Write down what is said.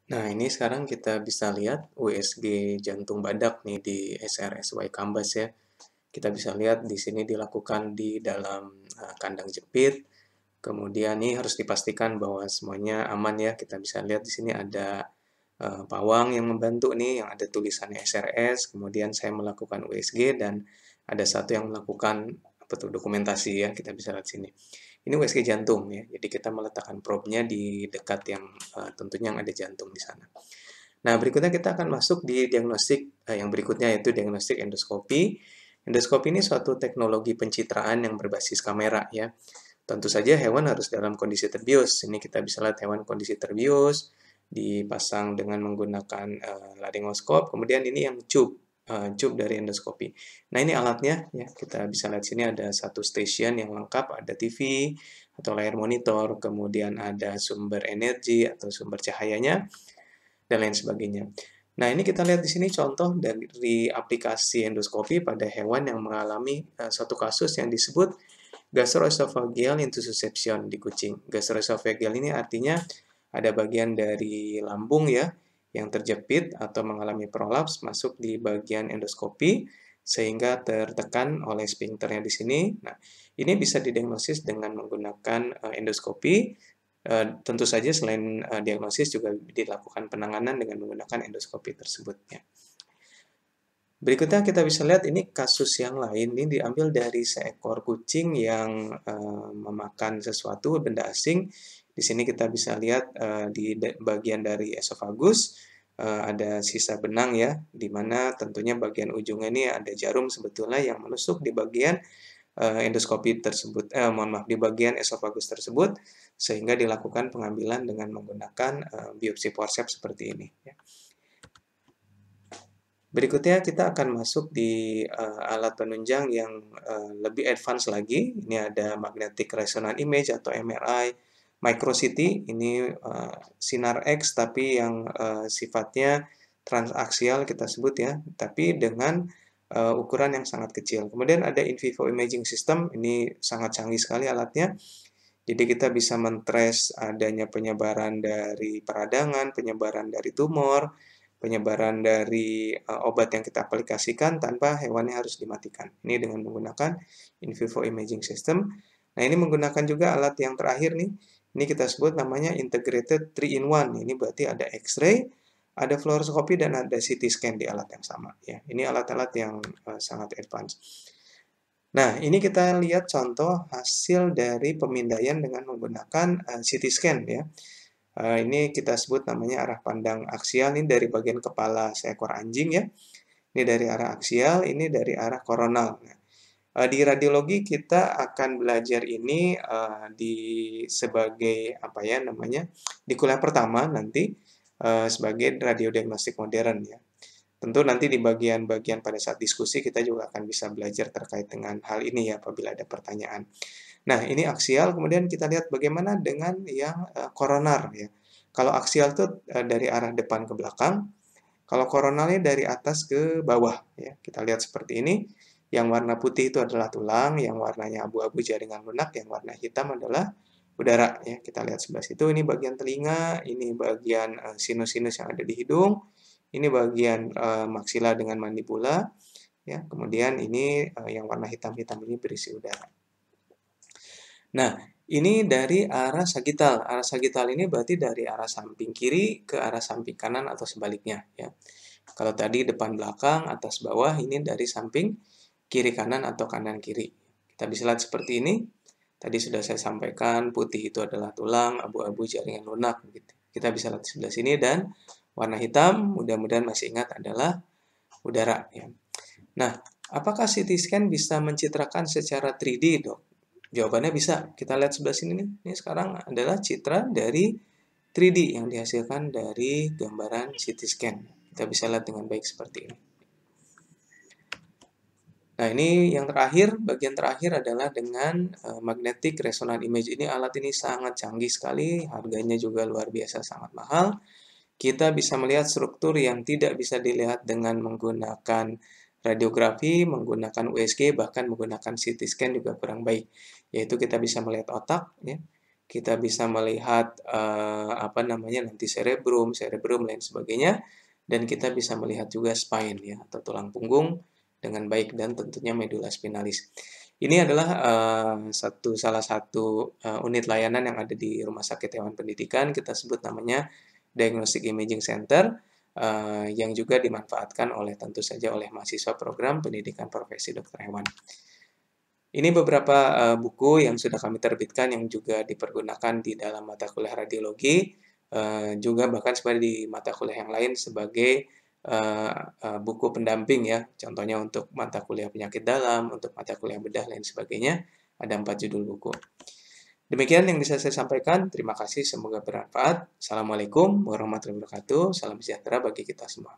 Nah, ini sekarang kita bisa lihat USG jantung badak nih di SRSY Kambas ya. Kita bisa lihat di sini dilakukan di dalam kandang jepit. Kemudian ini harus dipastikan bahwa semuanya aman ya. Kita bisa lihat di sini ada pawang yang membantu nih, yang ada tulisannya SRS. Kemudian saya melakukan USG dan ada satu yang melakukan apa tuh dokumentasi ya. Kita bisa lihat sini. Ini USG jantung ya. Jadi kita meletakkan probe-nya di dekat yang tentunya yang ada jantung di sana. Nah, berikutnya kita akan masuk di diagnostik yang berikutnya, yaitu diagnostik endoskopi. Endoskopi ini suatu teknologi pencitraan yang berbasis kamera ya. Tentu saja hewan harus dalam kondisi terbius. Ini kita bisa lihat hewan kondisi terbius, dipasang dengan menggunakan laryngoskop. Kemudian ini yang tube dari endoskopi. Nah, ini alatnya ya. Kita bisa lihat sini ada satu stasiun yang lengkap, ada TV atau layar monitor, kemudian ada sumber energi atau sumber cahayanya, dan lain sebagainya. Nah, ini kita lihat di sini contoh dari aplikasi endoskopi pada hewan yang mengalami suatu kasus yang disebut gastroesophageal intussusception di kucing. Gastroesophageal ini artinya ada bagian dari lambung ya yang terjepit atau mengalami prolaps masuk di bagian endoskopi sehingga tertekan oleh sphincternya di sini. Nah, ini bisa didiagnosis dengan menggunakan endoskopi. Tentu saja selain diagnosis juga dilakukan penanganan dengan menggunakan endoskopi tersebut ya. Berikutnya kita bisa lihat ini kasus yang lain, ini diambil dari seekor kucing yang memakan sesuatu benda asing. Di sini kita bisa lihat di bagian dari esofagus ada sisa benang ya, di mana tentunya bagian ujungnya ini ada jarum sebetulnya yang menusuk di bagian endoskopi tersebut, mohon maaf, di bagian esofagus tersebut, sehingga dilakukan pengambilan dengan menggunakan biopsi forceps seperti ini. Ya. Berikutnya kita akan masuk di alat penunjang yang lebih advance lagi. Ini ada magnetic resonance image atau MRI, microcity. Ini sinar X tapi yang sifatnya transaksial kita sebut ya, tapi dengan ukuran yang sangat kecil. Kemudian ada in vivo imaging system. Ini sangat canggih sekali alatnya. Jadi kita bisa mentrace adanya penyebaran dari peradangan, penyebaran dari tumor, penyebaran dari obat yang kita aplikasikan tanpa hewannya harus dimatikan. Ini dengan menggunakan in vivo imaging system. Nah, ini menggunakan juga alat yang terakhir nih. Ini kita sebut namanya integrated 3-in-1. Ini berarti ada X-ray, ada fluoroskopi, dan ada CT scan di alat yang sama. Ya, ini alat-alat yang sangat advance. Nah, ini kita lihat contoh hasil dari pemindaian dengan menggunakan CT scan ya. Ini kita sebut namanya arah pandang aksial, ini dari bagian kepala seekor anjing ya. Ini dari arah aksial, ini dari arah koronal. Nah, di radiologi kita akan belajar ini di sebagai apa ya namanya di kuliah pertama nanti sebagai radiodiagnostik modern ya. Tentu nanti di bagian-bagian pada saat diskusi kita juga akan bisa belajar terkait dengan hal ini ya apabila ada pertanyaan. Nah, ini aksial, kemudian kita lihat bagaimana dengan yang koronar ya. Kalau aksial itu dari arah depan ke belakang, kalau koronalnya dari atas ke bawah ya. Kita lihat seperti ini. Yang warna putih itu adalah tulang, yang warnanya abu-abu jaringan lunak, yang warna hitam adalah udara ya. Kita lihat sebelah situ, ini bagian telinga, ini bagian sinus-sinus yang ada di hidung, ini bagian maksila dengan mandibula ya. Kemudian ini yang warna hitam-hitam ini berisi udara. Nah, ini dari arah sagital. Arah sagital ini berarti dari arah samping kiri ke arah samping kanan atau sebaliknya ya. Kalau tadi depan belakang, atas bawah, ini dari samping kiri kanan atau kanan kiri. Kita bisa lihat seperti ini. Tadi sudah saya sampaikan putih itu adalah tulang, abu-abu jaringan lunak gitu. Kita bisa lihat di sebelah sini dan warna hitam mudah-mudahan masih ingat adalah udara ya. Nah, apakah CT scan bisa mencitrakan secara 3D, Dok? Jawabannya bisa. Kita lihat sebelah sini nih. Ini sekarang adalah citra dari 3D yang dihasilkan dari gambaran CT scan. Kita bisa lihat dengan baik seperti ini. Nah, ini yang terakhir, bagian terakhir adalah dengan magnetic resonance image. Ini alat ini sangat canggih sekali, harganya juga luar biasa sangat mahal. Kita bisa melihat struktur yang tidak bisa dilihat dengan menggunakan radiografi, menggunakan USG, bahkan menggunakan CT scan juga kurang baik. Yaitu kita bisa melihat otak, ya. kita bisa melihat apa namanya nanti cerebrum, lain sebagainya, dan kita bisa melihat juga spine ya atau tulang punggung dengan baik dan tentunya medula spinalis. Ini adalah salah satu unit layanan yang ada di Rumah Sakit Hewan Pendidikan, kita sebut namanya Diagnostic Imaging Center, yang juga dimanfaatkan oleh tentu saja oleh mahasiswa program pendidikan profesi dokter hewan. Ini beberapa buku yang sudah kami terbitkan yang juga dipergunakan di dalam mata kuliah radiologi, juga bahkan sebenarnya di mata kuliah yang lain sebagai buku pendamping ya. Contohnya untuk mata kuliah penyakit dalam, untuk mata kuliah bedah lain sebagainya, ada 4 judul buku. Demikian yang bisa saya sampaikan. Terima kasih, semoga bermanfaat. Assalamualaikum warahmatullahi wabarakatuh. Salam sejahtera bagi kita semua.